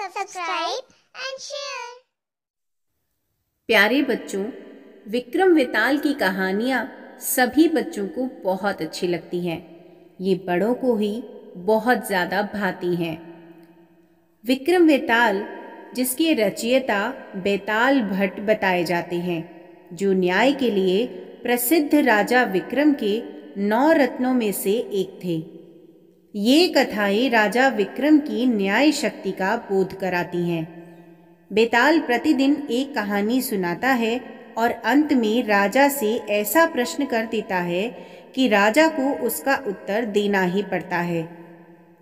subscribe and share। प्यारे बच्चों, विक्रम वेताल की कहानियाँ सभी बच्चों को बहुत अच्छी लगती हैं। ये बड़ों को ही बहुत ज़्यादा भाती हैं। विक्रम वेताल, जिसके रचयिता बेताल भट्ट बताए जाते हैं, जो न्याय के लिए प्रसिद्ध राजा विक्रम के 9 रत्नों में से एक थे। ये कथाएं राजा विक्रम की न्याय शक्ति का बोध कराती हैं। बेताल प्रतिदिन एक कहानी सुनाता है और अंत में राजा से ऐसा प्रश्न कर देता है कि राजा को उसका उत्तर देना ही पड़ता है।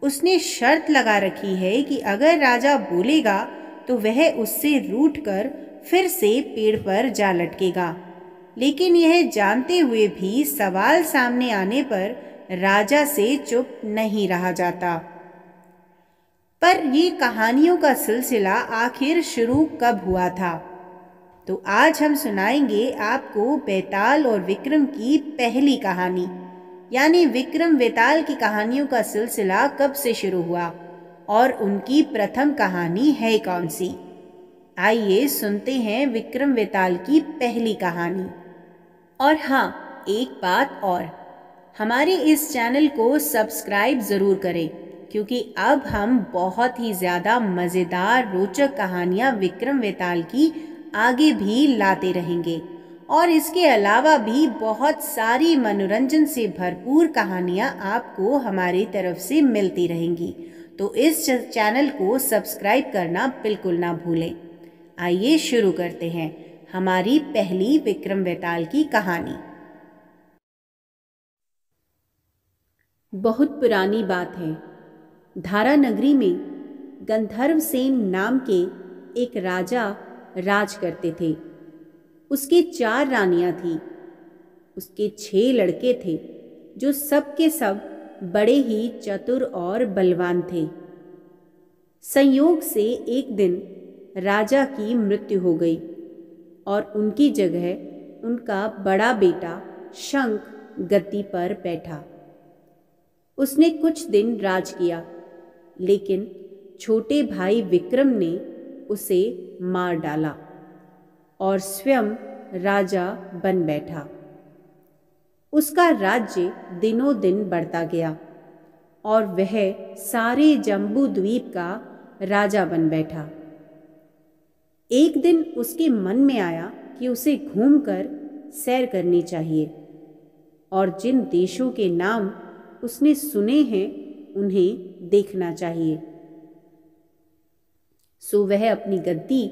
उसने शर्त लगा रखी है कि अगर राजा बोलेगा तो वह उससे रूठकर फिर से पेड़ पर जा लटकेगा। लेकिन यह जानते हुए भी सवाल सामने आने पर राजा से चुप नहीं रहा जाता। पर ये कहानियों का सिलसिला आखिर शुरू कब हुआ था? तो आज हम सुनाएंगे आपको बेताल और विक्रम की पहली कहानी, यानी विक्रम वेताल की कहानियों का सिलसिला कब से शुरू हुआ और उनकी प्रथम कहानी है कौन सी। आइए सुनते हैं विक्रम वेताल की पहली कहानी। और हाँ, एक बात और, हमारे इस चैनल को सब्सक्राइब ज़रूर करें, क्योंकि अब हम बहुत ही ज़्यादा मज़ेदार रोचक कहानियाँ विक्रम वेताल की आगे भी लाते रहेंगे और इसके अलावा भी बहुत सारी मनोरंजन से भरपूर कहानियाँ आपको हमारी तरफ से मिलती रहेंगी। तो इस चैनल को सब्सक्राइब करना बिल्कुल ना भूलें। आइए शुरू करते हैं हमारी पहली विक्रम वेताल की कहानी। बहुत पुरानी बात है। धारा नगरी में गंधर्वसेन नाम के एक राजा राज करते थे। उसके 4 रानियां थीं। उसके 6 लड़के थे, जो सब के सब बड़े ही चतुर और बलवान थे। संयोग से एक दिन राजा की मृत्यु हो गई और उनकी जगह उनका बड़ा बेटा शंख गद्दी पर बैठा। उसने कुछ दिन राज किया, लेकिन छोटे भाई विक्रम ने उसे मार डाला और स्वयं राजा बन बैठा। उसका राज्य दिनों दिन बढ़ता गया और वह सारे जम्बू द्वीप का राजा बन बैठा। एक दिन उसके मन में आया कि उसे घूमकर सैर करनी चाहिए और जिन देशों के नाम उसने सुने हैं उन्हें देखना चाहिए। सो वह अपनी गद्दी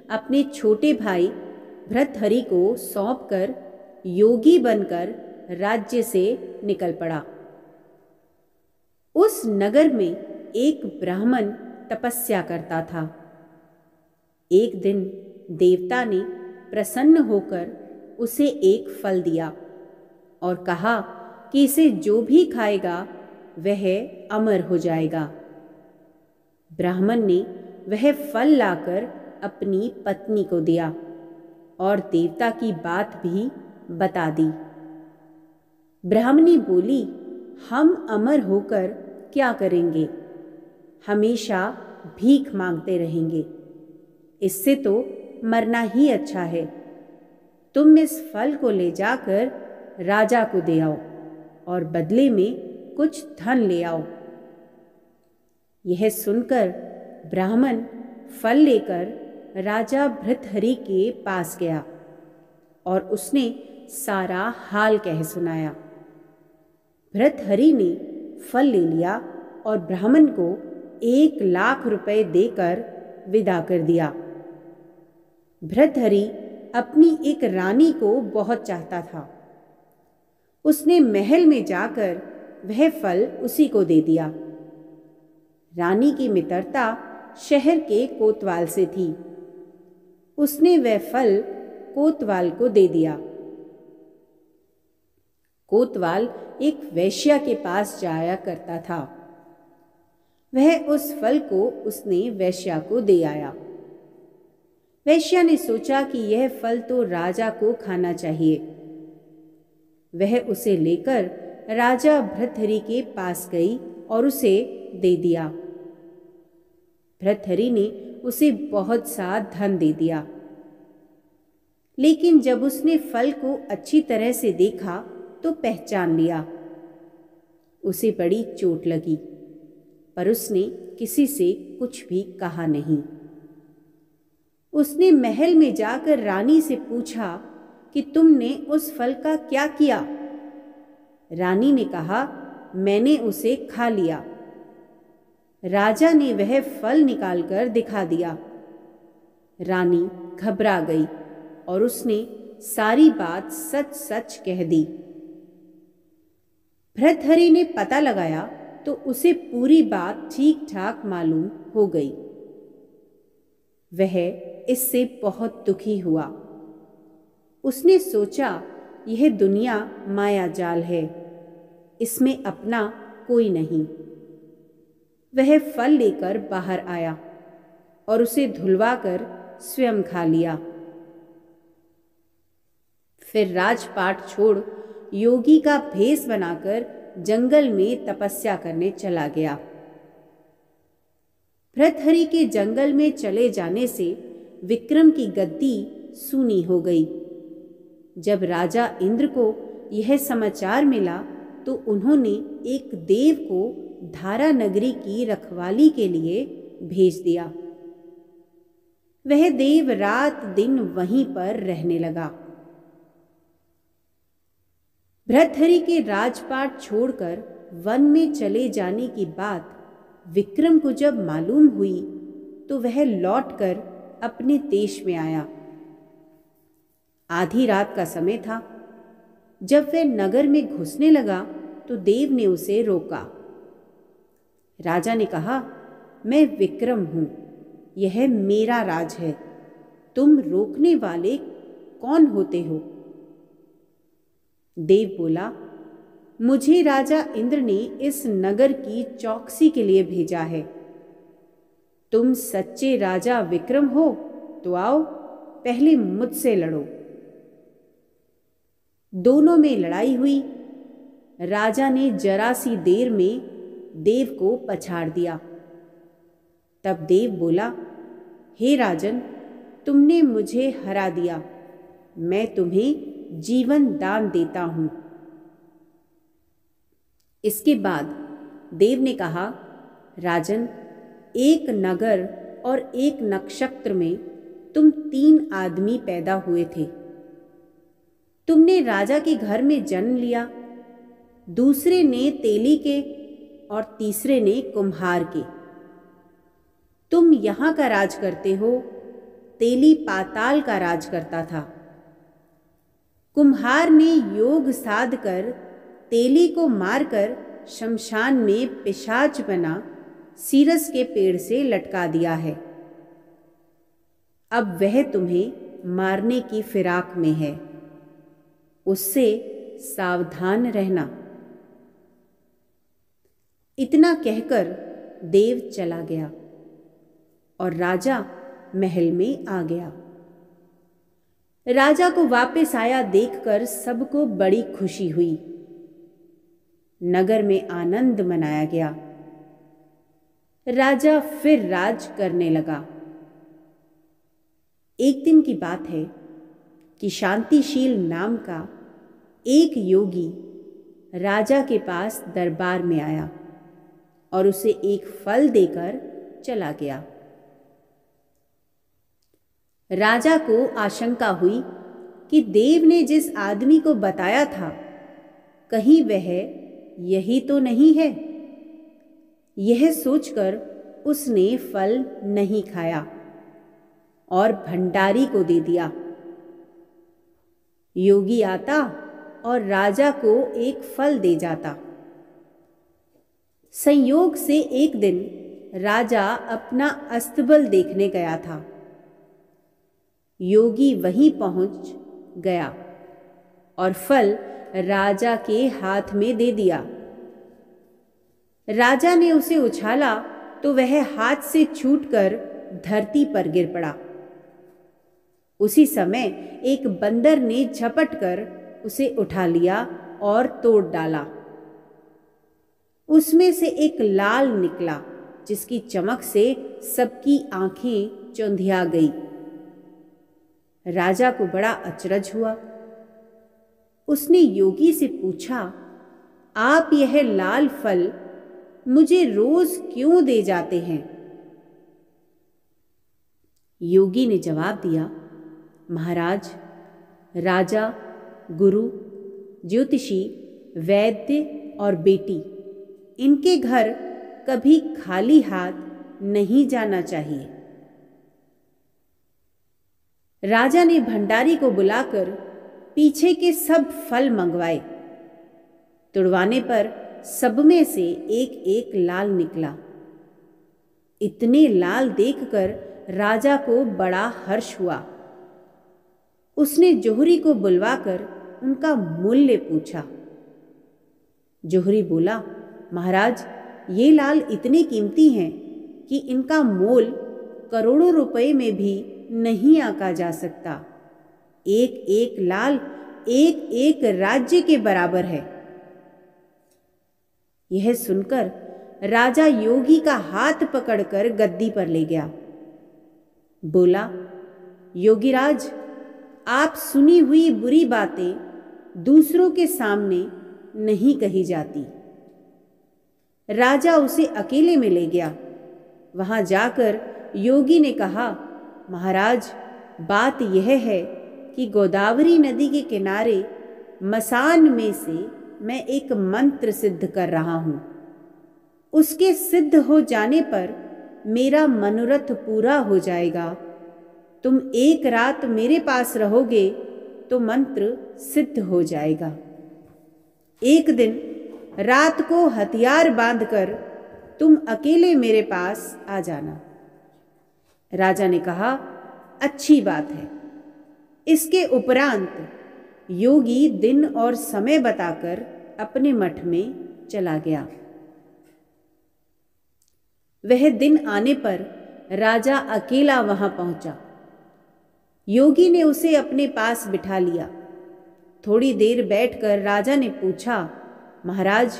अपने छोटे भाई भृतहरि को सौंपकर योगी बनकर राज्य से निकल पड़ा। उस नगर में एक ब्राह्मण तपस्या करता था। एक दिन देवता ने प्रसन्न होकर उसे एक फल दिया और कहा कि इसे जो भी खाएगा वह अमर हो जाएगा। ब्राह्मण ने वह फल लाकर अपनी पत्नी को दिया और देवता की बात भी बता दी। ब्राह्मणी बोली, हम अमर होकर क्या करेंगे? हमेशा भीख मांगते रहेंगे। इससे तो मरना ही अच्छा है। तुम इस फल को ले जाकर राजा को दे आओ और बदले में कुछ धन ले आओ। यह सुनकर ब्राह्मण फल लेकर राजा भृतहरि के पास गया और उसने सारा हाल कह सुनाया। भृतहरि ने फल ले लिया और ब्राह्मण को 1 लाख रुपए देकर विदा कर दिया। भृतहरि अपनी एक रानी को बहुत चाहता था। उसने महल में जाकर वह फल उसी को दे दिया। रानी की मित्रता शहर के कोतवाल से थी। उसने वह फल कोतवाल को दे दिया। कोतवाल एक वेश्या के पास जाया करता था। वह उस फल को उसने वेश्या को दे आया। वेश्या ने सोचा कि यह फल तो राजा को खाना चाहिए। वह उसे लेकर राजा भृतहरि के पास गई और उसे दे दिया। भृतहरि ने उसे बहुत सा धन दे दिया। लेकिन जब उसने फल को अच्छी तरह से देखा तो पहचान लिया। उसे बड़ी चोट लगी, पर उसने किसी से कुछ भी कहा नहीं। उसने महल में जाकर रानी से पूछा कि तुमने उस फल का क्या किया? रानी ने कहा, मैंने उसे खा लिया। राजा ने वह फल निकालकर दिखा दिया। रानी घबरा गई और उसने सारी बात सच सच कह दी। भर्तहरि ने पता लगाया तो उसे पूरी बात ठीक ठाक मालूम हो गई। वह इससे बहुत दुखी हुआ। उसने सोचा, यह दुनिया माया जाल है, इसमें अपना कोई नहीं। वह फल लेकर बाहर आया और उसे धुलवाकर स्वयं खा लिया। फिर राजपाट छोड़ योगी का भेष बनाकर जंगल में तपस्या करने चला गया। भर्तहरि के जंगल में चले जाने से विक्रम की गद्दी सूनी हो गई। जब राजा इंद्र को यह समाचार मिला तो उन्होंने एक देव को धारा नगरी की रखवाली के लिए भेज दिया। वह देव रात दिन वहीं पर रहने लगा। भर्तहरि के राजपाट छोड़कर वन में चले जाने की बात विक्रम को जब मालूम हुई तो वह लौटकर अपने देश में आया। आधी रात का समय था। जब वह नगर में घुसने लगा तो देव ने उसे रोका। राजा ने कहा, मैं विक्रम हूं, यह मेरा राज है, तुम रोकने वाले कौन होते हो? देव बोला, मुझे राजा इंद्र ने इस नगर की चौकसी के लिए भेजा है। तुम सच्चे राजा विक्रम हो तो आओ, पहले मुझसे लड़ो। दोनों में लड़ाई हुई। राजा ने जरा सी देर में देव को पछाड़ दिया। तब देव बोला, हे राजन, तुमने मुझे हरा दिया, मैं तुम्हें जीवन दान देता हूं। इसके बाद देव ने कहा, राजन, एक नगर और एक नक्षत्र में तुम 3 आदमी पैदा हुए थे। तुमने राजा के घर में जन्म लिया, दूसरे ने तेली के और तीसरे ने कुम्हार के। तुम यहां का राज करते हो, तेली पाताल का राज करता था। कुम्हार ने योग साध कर तेली को मारकर शमशान में पिशाच बना सीरस के पेड़ से लटका दिया है। अब वह तुम्हें मारने की फिराक में है, उससे सावधान रहना। इतना कहकर देव चला गया और राजा महल में आ गया। राजा को वापस आया देखकर सबको बड़ी खुशी हुई। नगर में आनंद मनाया गया। राजा फिर राज करने लगा। एक दिन की बात है कि शांतिशील नाम का एक योगी राजा के पास दरबार में आया और उसे एक फल देकर चला गया। राजा को आशंका हुई कि देव ने जिस आदमी को बताया था, कहीं वह यही तो नहीं है। यह सोचकर उसने फल नहीं खाया और भंडारी को दे दिया। योगी आता और राजा को एक फल दे जाता। संयोग से एक दिन राजा अपना अस्तबल देखने गया था। योगी वहीं पहुंच गया और फल राजा के हाथ में दे दिया। राजा ने उसे उछाला तो वह हाथ से छूटकर धरती पर गिर पड़ा। उसी समय एक बंदर ने झपट कर उसे उठा लिया और तोड़ डाला। उसमें से एक लाल निकला जिसकी चमक से सबकी आंखें चौंधिया गई। राजा को बड़ा अचरज हुआ। उसने योगी से पूछा, आप यह लाल फल मुझे रोज क्यों दे जाते हैं? योगी ने जवाब दिया, महाराज, राजा, गुरु, ज्योतिषी, वैद्य और बेटी, इनके घर कभी खाली हाथ नहीं जाना चाहिए। राजा ने भंडारी को बुलाकर पीछे के सब फल मंगवाए। तुड़वाने पर सब में से एक एक लाल निकला। इतने लाल देखकर राजा को बड़ा हर्ष हुआ। उसने जोहरी को बुलवाकर उनका मूल्य पूछा। जोहरी बोला, महाराज, ये लाल इतने कीमती हैं कि इनका मोल करोड़ों रुपए में भी नहीं आंका जा सकता। एक एक लाल एक एक राज्य के बराबर है। यह सुनकर राजा योगी का हाथ पकड़कर गद्दी पर ले गया। बोला, योगीराज, आप सुनी हुई बुरी बातें दूसरों के सामने नहीं कही जाती। राजा उसे अकेले में ले गया। वहां जाकर योगी ने कहा, महाराज, बात यह है कि गोदावरी नदी के किनारे मसान में से मैं एक मंत्र सिद्ध कर रहा हूं। उसके सिद्ध हो जाने पर मेरा मनोरथ पूरा हो जाएगा। तुम एक रात मेरे पास रहोगे तो मंत्र सिद्ध हो जाएगा। एक दिन रात को हथियार बांधकर तुम अकेले मेरे पास आ जाना। राजा ने कहा, अच्छी बात है। इसके उपरांत योगी दिन और समय बताकर अपने मठ में चला गया। वह दिन आने पर राजा अकेला वहां पहुंचा। योगी ने उसे अपने पास बिठा लिया। थोड़ी देर बैठकर राजा ने पूछा, महाराज,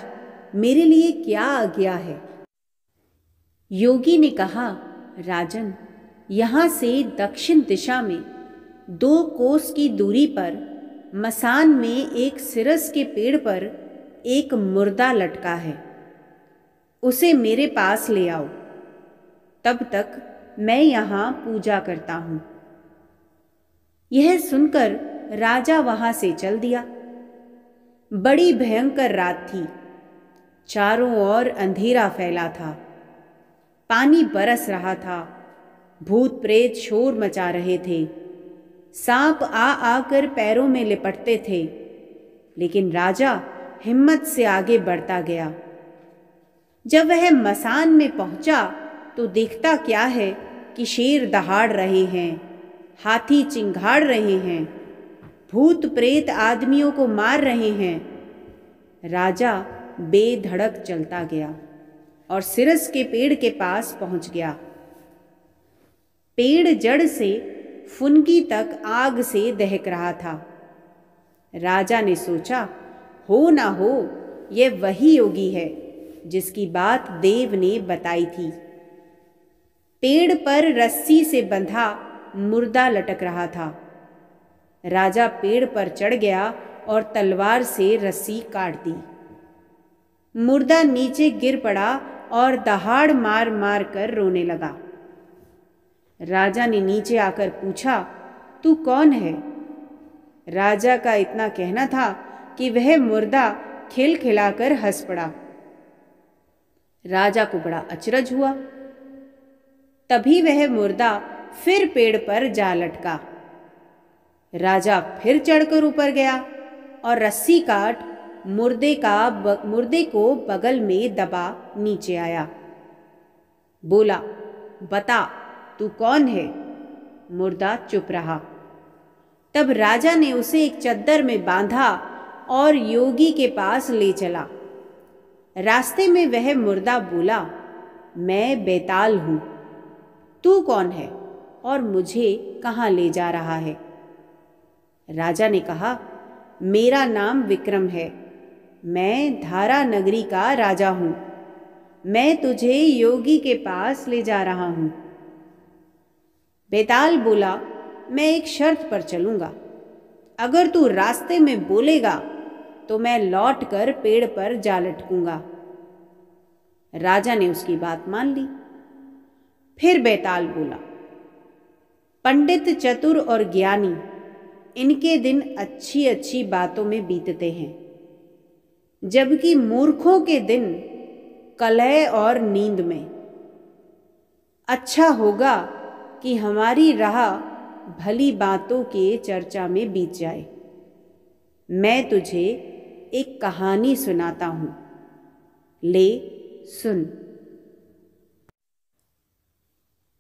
मेरे लिए क्या आज्ञा है? योगी ने कहा, राजन, यहां से दक्षिण दिशा में 2 कोस की दूरी पर मसान में एक सिरस के पेड़ पर एक मुर्दा लटका है। उसे मेरे पास ले आओ। तब तक मैं यहां पूजा करता हूं। यह सुनकर राजा वहां से चल दिया। बड़ी भयंकर रात थी। चारों ओर अंधेरा फैला था। पानी बरस रहा था। भूत प्रेत शोर मचा रहे थे। सांप आ आकर पैरों में लिपटते थे। लेकिन राजा हिम्मत से आगे बढ़ता गया। जब वह मसान में पहुंचा तो देखता क्या है कि शेर दहाड़ रहे हैं, हाथी चिंघाड़ रहे हैं, भूत प्रेत आदमियों को मार रहे हैं। राजा बेधड़क चलता गया और सिरस के पेड़ के पास पहुंच गया। पेड़ जड़ से फुनगी तक आग से दहक रहा था। राजा ने सोचा, हो ना हो यह वही योगी है जिसकी बात देव ने बताई थी। पेड़ पर रस्सी से बंधा मुर्दा लटक रहा था। राजा पेड़ पर चढ़ गया और तलवार से रस्सी काट दी। मुर्दा नीचे गिर पड़ा और दहाड़ मार मार कर रोने लगा। राजा ने नीचे आकर पूछा, तू कौन है? राजा का इतना कहना था कि वह मुर्दा खिलखिलाकर हंस पड़ा। राजा को बड़ा अचरज हुआ। तभी वह मुर्दा फिर पेड़ पर जा लटका। राजा फिर चढ़कर ऊपर गया और रस्सी काट मुर्दे को बगल में दबा नीचे आया। बोला, बता तू कौन है? मुर्दा चुप रहा। तब राजा ने उसे एक चद्दर में बांधा और योगी के पास ले चला। रास्ते में वह मुर्दा बोला, मैं बेताल हूं। तू कौन है और मुझे कहां ले जा रहा है? राजा ने कहा, मेरा नाम विक्रम है। मैं धारा नगरी का राजा हूं। मैं तुझे योगी के पास ले जा रहा हूं। बेताल बोला, मैं एक शर्त पर चलूंगा। अगर तू रास्ते में बोलेगा तो मैं लौटकर पेड़ पर जा लटकूंगा। राजा ने उसकी बात मान ली। फिर बेताल बोला, पंडित, चतुर और ज्ञानी, इनके दिन अच्छी अच्छी बातों में बीतते हैं, जबकि मूर्खों के दिन कलह और नींद में। अच्छा होगा कि हमारी राह भली बातों के चर्चा में बीत जाए। मैं तुझे एक कहानी सुनाता हूं, ले सुन।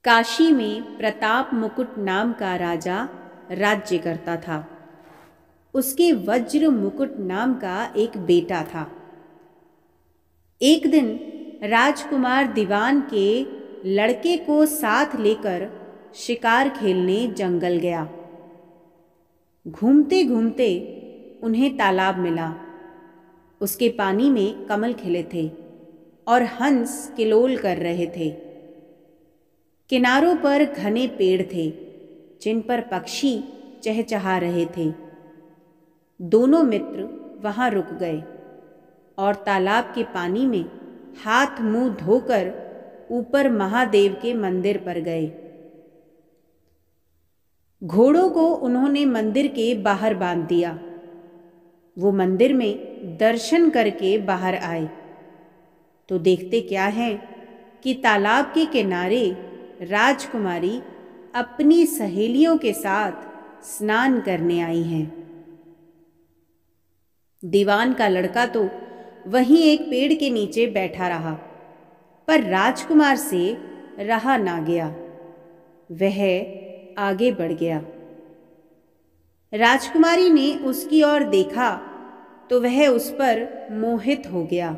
काशी में प्रताप मुकुट नाम का राजा राज्य करता था। उसके वज्र मुकुट नाम का एक बेटा था। एक दिन राजकुमार दीवान के लड़के को साथ लेकर शिकार खेलने जंगल गया। घूमते घूमते उन्हें तालाब मिला। उसके पानी में कमल खिले थे और हंस किलोल कर रहे थे। किनारों पर घने पेड़ थे जिन पर पक्षी चहचहा रहे थे। दोनों मित्र वहां रुक गए और तालाब के पानी में हाथ मुंह धोकर ऊपर महादेव के मंदिर पर गए। घोड़ों को उन्होंने मंदिर के बाहर बांध दिया। वो मंदिर में दर्शन करके बाहर आए तो देखते क्या है कि तालाब के किनारे राजकुमारी अपनी सहेलियों के साथ स्नान करने आई हैं। दीवान का लड़का तो वहीं एक पेड़ के नीचे बैठा रहा, पर राजकुमार से रहा ना गया। वह आगे बढ़ गया। राजकुमारी ने उसकी ओर देखा तो वह उस पर मोहित हो गया।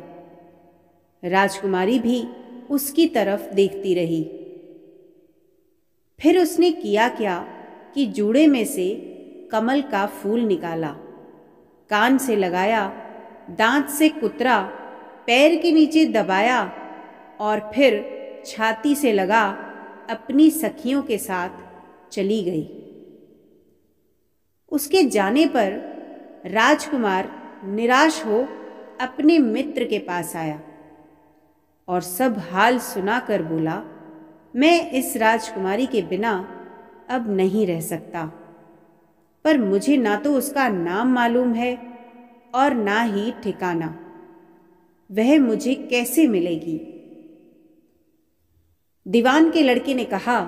राजकुमारी भी उसकी तरफ देखती रही। फिर उसने किया क्या कि जूड़े में से कमल का फूल निकाला, कान से लगाया, दांत से कुतरा, पैर के नीचे दबाया और फिर छाती से लगा अपनी सखियों के साथ चली गई। उसके जाने पर राजकुमार निराश हो अपने मित्र के पास आया और सब हाल सुनाकर बोला, मैं इस राजकुमारी के बिना अब नहीं रह सकता, पर मुझे ना तो उसका नाम मालूम है और ना ही ठिकाना। वह मुझे कैसे मिलेगी? दीवान के लड़के ने कहा,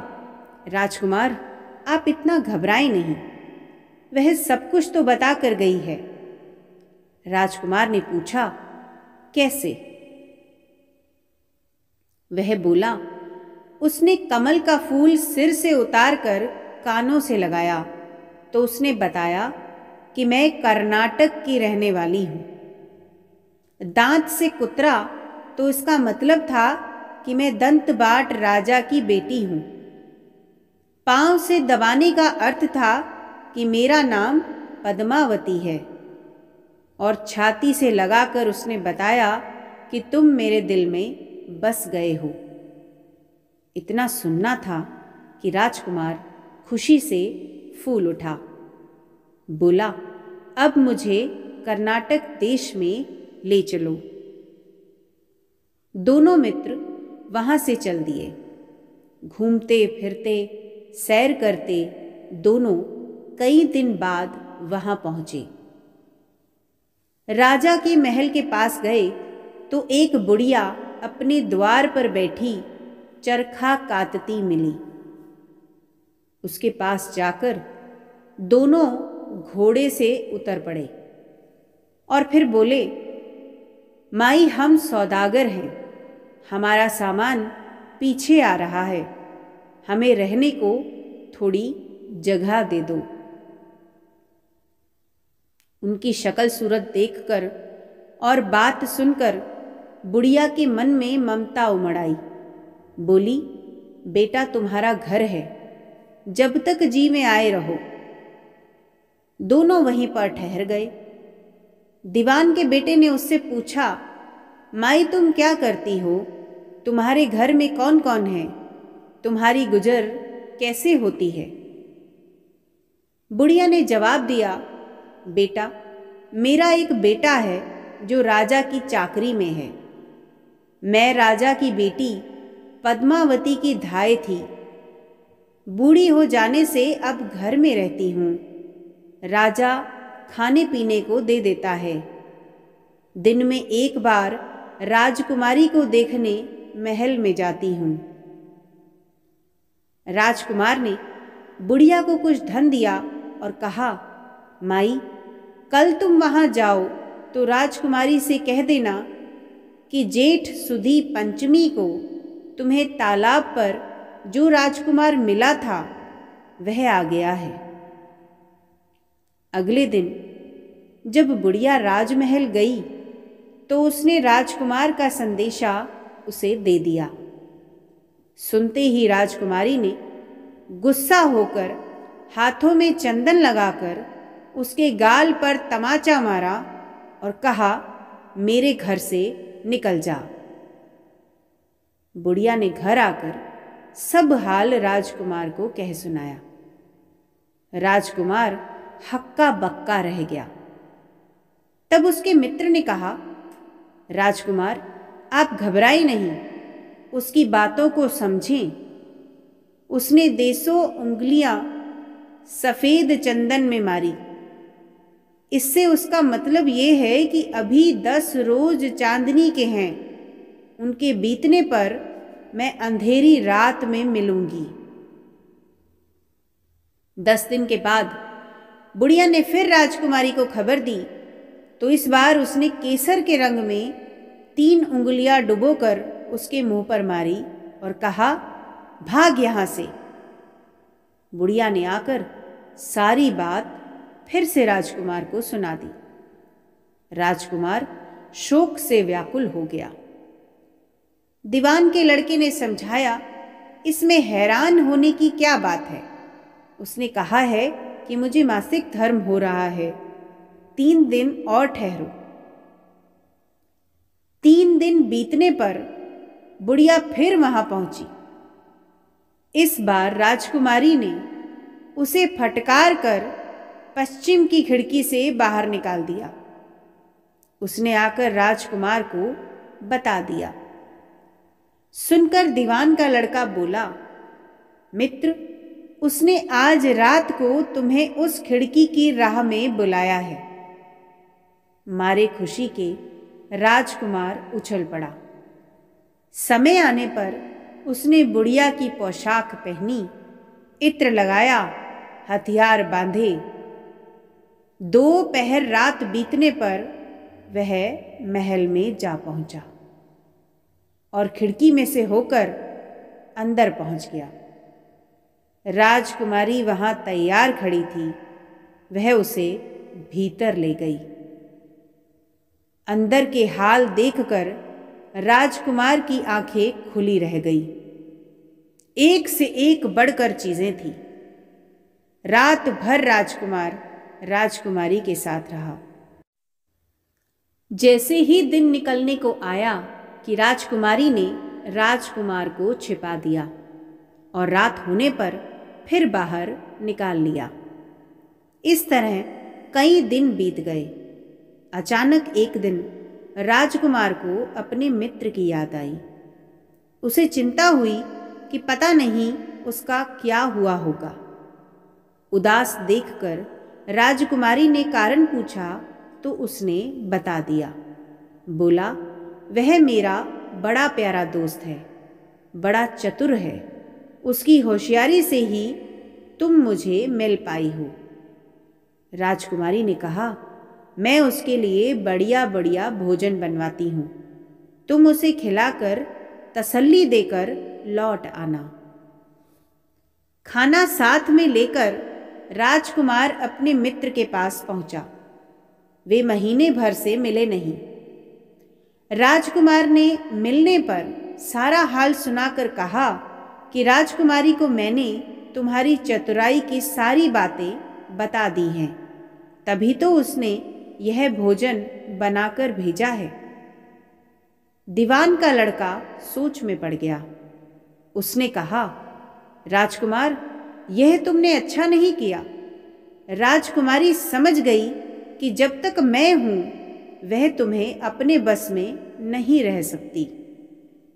राजकुमार, आप इतना घबराएं नहीं, वह सब कुछ तो बता कर गई है। राजकुमार ने पूछा, कैसे? वह बोला, उसने कमल का फूल सिर से उतारकर कानों से लगाया तो उसने बताया कि मैं कर्नाटक की रहने वाली हूं। दांत से कुतरा तो इसका मतलब था कि मैं दंतबाट राजा की बेटी हूं। पांव से दबाने का अर्थ था कि मेरा नाम पद्मावती है। और छाती से लगाकर उसने बताया कि तुम मेरे दिल में बस गए हो। इतना सुनना था कि राजकुमार खुशी से फूल उठा। बोला, अब मुझे कर्नाटक देश में ले चलो। दोनों मित्र वहां से चल दिए। घूमते फिरते सैर करते दोनों कई दिन बाद वहां पहुंचे। राजा के महल के पास गए तो एक बुढ़िया अपने द्वार पर बैठी चरखा कातती मिली। उसके पास जाकर दोनों घोड़े से उतर पड़े और फिर बोले, माई, हम सौदागर हैं, हमारा सामान पीछे आ रहा है, हमें रहने को थोड़ी जगह दे दो। उनकी शक्ल सूरत देखकर और बात सुनकर बुढ़िया के मन में ममता उमड़ आई। बोली, बेटा, तुम्हारा घर है, जब तक जी में आए रहो। दोनों वहीं पर ठहर गए। दीवान के बेटे ने उससे पूछा, माई, तुम क्या करती हो तुम्हारे घर में कौन कौन है? तुम्हारी गुजर कैसे होती है? बुढ़िया ने जवाब दिया, बेटा, मेरा एक बेटा है जो राजा की चाकरी में है। मैं राजा की बेटी पद्मावती की धाय थी। बूढ़ी हो जाने से अब घर में रहती हूँ। राजा खाने पीने को दे देता है। दिन में एक बार राजकुमारी को देखने महल में जाती हूँ। राजकुमार ने बुढ़िया को कुछ धन दिया और कहा, माई, कल तुम वहाँ जाओ तो राजकुमारी से कह देना कि जेठ सुदी पंचमी को तुम्हें तालाब पर जो राजकुमार मिला था वह आ गया है। अगले दिन जब बुढ़िया राजमहल गई तो उसने राजकुमार का संदेशा उसे दे दिया। सुनते ही राजकुमारी ने गुस्सा होकर हाथों में चंदन लगाकर उसके गाल पर तमाचा मारा और कहा, मेरे घर से निकल जा। बुढ़िया ने घर आकर सब हाल राजकुमार को कह सुनाया। राजकुमार हक्का बक्का रह गया। तब उसके मित्र ने कहा, राजकुमार, आप घबराएं नहीं, उसकी बातों को समझें। उसने देसों उंगलियां सफेद चंदन में मारी। इससे उसका मतलब ये है कि अभी 10 रोज चांदनी के हैं। उनके बीतने पर मैं अंधेरी रात में मिलूंगी। 10 दिन के बाद बुढ़िया ने फिर राजकुमारी को खबर दी तो इस बार उसने केसर के रंग में 3 उंगलियां डुबोकर उसके मुंह पर मारी और कहा, भाग यहां से। बुढ़िया ने आकर सारी बात फिर से राजकुमार को सुना दी। राजकुमार शोक से व्याकुल हो गया। दीवान के लड़के ने समझाया, इसमें हैरान होने की क्या बात है? उसने कहा है कि मुझे मासिक धर्म हो रहा है, 3 दिन और ठहरो। 3 दिन बीतने पर बुढ़िया फिर वहां पहुंची। इस बार राजकुमारी ने उसे फटकार कर पश्चिम की खिड़की से बाहर निकाल दिया। उसने आकर राजकुमार को बता दिया। सुनकर दीवान का लड़का बोला, मित्र, उसने आज रात को तुम्हें उस खिड़की की राह में बुलाया है। मारे खुशी के राजकुमार उछल पड़ा। समय आने पर उसने बुढ़िया की पोशाक पहनी, इत्र लगाया, हथियार बांधे। 2 पहर रात बीतने पर वह महल में जा पहुंचा और खिड़की में से होकर अंदर पहुंच गया। राजकुमारी वहां तैयार खड़ी थी। वह उसे भीतर ले गई। अंदर के हाल देखकर राजकुमार की आंखें खुली रह गई। एक से एक बढ़कर चीजें थी। रात भर राजकुमार राजकुमारी के साथ रहा। जैसे ही दिन निकलने को आया कि राजकुमारी ने राजकुमार को छिपा दिया और रात होने पर फिर बाहर निकाल लिया। इस तरह कई दिन बीत गए। अचानक एक दिन राजकुमार को अपने मित्र की याद आई। उसे चिंता हुई कि पता नहीं उसका क्या हुआ होगा। उदास देखकर राजकुमारी ने कारण पूछा तो उसने बता दिया। बोला, वह मेरा बड़ा प्यारा दोस्त है, बड़ा चतुर है। उसकी होशियारी से ही तुम मुझे मिल पाई हो। राजकुमारी ने कहा, मैं उसके लिए बढ़िया बढ़िया भोजन बनवाती हूँ। तुम उसे खिलाकर तसल्ली देकर लौट आना। खाना साथ में लेकर राजकुमार अपने मित्र के पास पहुंचा। वे महीने भर से मिले नहीं। राजकुमार ने मिलने पर सारा हाल सुनाकर कहा कि राजकुमारी को मैंने तुम्हारी चतुराई की सारी बातें बता दी हैं, तभी तो उसने यह भोजन बनाकर भेजा है। दीवान का लड़का सोच में पड़ गया। उसने कहा, राजकुमार, यह तुमने अच्छा नहीं किया। राजकुमारी समझ गई कि जब तक मैं हूं वह तुम्हें अपने बस में नहीं रह सकती,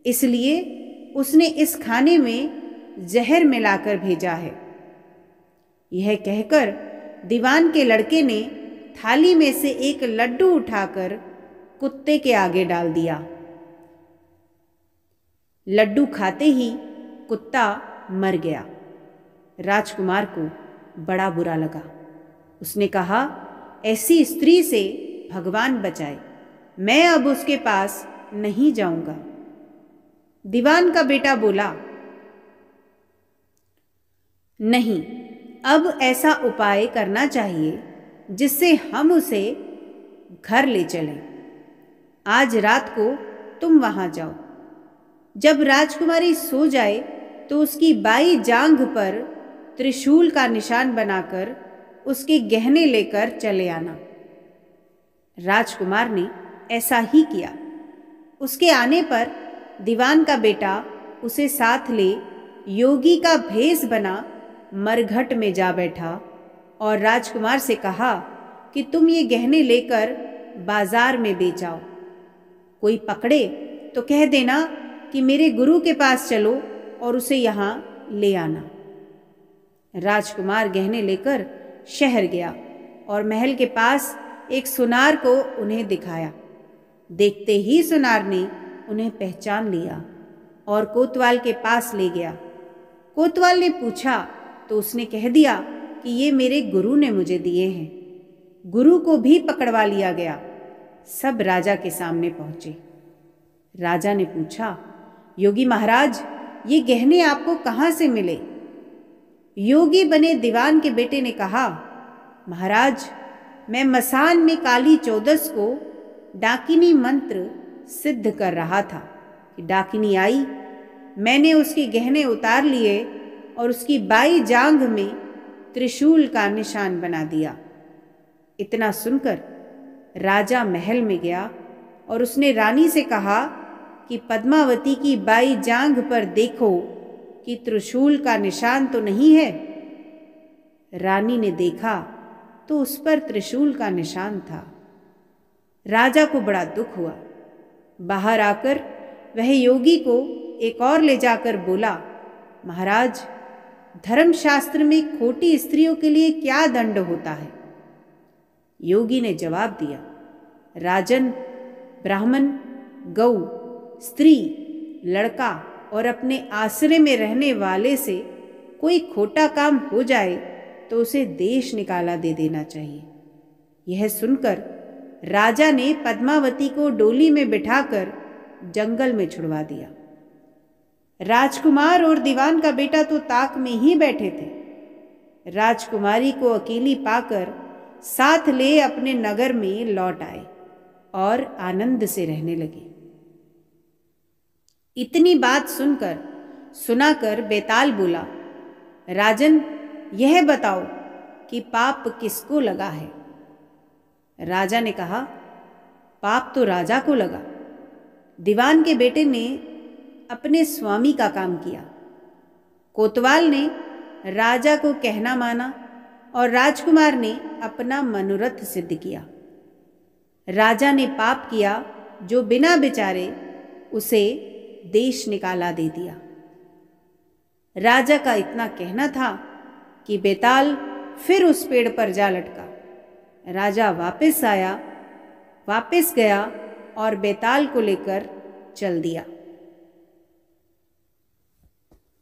इसलिए उसने इस खाने में जहर मिलाकर भेजा है। यह कहकर दीवान के लड़के ने थाली में से एक लड्डू उठाकर कुत्ते के आगे डाल दिया। लड्डू खाते ही कुत्ता मर गया। राजकुमार को बड़ा बुरा लगा। उसने कहा, ऐसी स्त्री से भगवान बचाए, मैं अब उसके पास नहीं जाऊंगा। दीवान का बेटा बोला, नहीं, अब ऐसा उपाय करना चाहिए जिससे हम उसे घर ले चलें। आज रात को तुम वहां जाओ। जब राजकुमारी सो जाए तो उसकी बाई जांघ पर त्रिशूल का निशान बनाकर उसके गहने लेकर चले आना। राजकुमार ने ऐसा ही किया। उसके आने पर दीवान का बेटा उसे साथ ले योगी का भेष बना मरघट में जा बैठा और राजकुमार से कहा कि तुम ये गहने लेकर बाजार में बेच आओ। कोई पकड़े तो कह देना कि मेरे गुरु के पास चलो और उसे यहाँ ले आना। राजकुमार गहने लेकर शहर गया और महल के पास एक सुनार को उन्हें दिखाया। देखते ही सुनार ने उन्हें पहचान लिया और कोतवाल के पास ले गया। कोतवाल ने पूछा तो उसने कह दिया कि ये मेरे गुरु ने मुझे दिए हैं। गुरु को भी पकड़वा लिया गया। सब राजा के सामने पहुंचे। राजा ने पूछा, योगी महाराज, ये गहने आपको कहाँ से मिले? योगी बने दीवान के बेटे ने कहा, महाराज, मैं मसान में काली चौदस को डाकिनी मंत्र सिद्ध कर रहा था कि डाकिनी आई। मैंने उसके गहने उतार लिए और उसकी बाई जांघ में त्रिशूल का निशान बना दिया। इतना सुनकर राजा महल में गया और उसने रानी से कहा कि पद्मावती की बाई जांघ पर देखो कि त्रिशूल का निशान तो नहीं है। रानी ने देखा तो उस पर त्रिशूल का निशान था। राजा को बड़ा दुख हुआ। बाहर आकर वह योगी को एक और ले जाकर बोला, महाराज, धर्मशास्त्र में खोटी स्त्रियों के लिए क्या दंड होता है? योगी ने जवाब दिया, राजन, ब्राह्मण, गौ, स्त्री, लड़का और अपने आश्रय में रहने वाले से कोई खोटा काम हो जाए तो उसे देश निकाला दे देना चाहिए। यह सुनकर राजा ने पद्मावती को डोली में बिठाकर जंगल में छुड़वा दिया। राजकुमार और दीवान का बेटा तो ताक में ही बैठे थे। राजकुमारी को अकेली पाकर साथ ले अपने नगर में लौट आए और आनंद से रहने लगे। इतनी बात सुनाकर बेताल बोला, राजन, यह बताओ कि पाप किसको लगा है? राजा ने कहा, पाप तो राजा को लगा। दीवान के बेटे ने अपने स्वामी का काम किया। कोतवाल ने राजा को कहना माना और राजकुमार ने अपना मनोरथ सिद्ध किया। राजा ने पाप किया जो बिना विचारे उसे देश निकाला दे दिया। राजा का इतना कहना था कि बेताल फिर उस पेड़ पर जा लटका। राजा वापस गया और बेताल को लेकर चल दिया।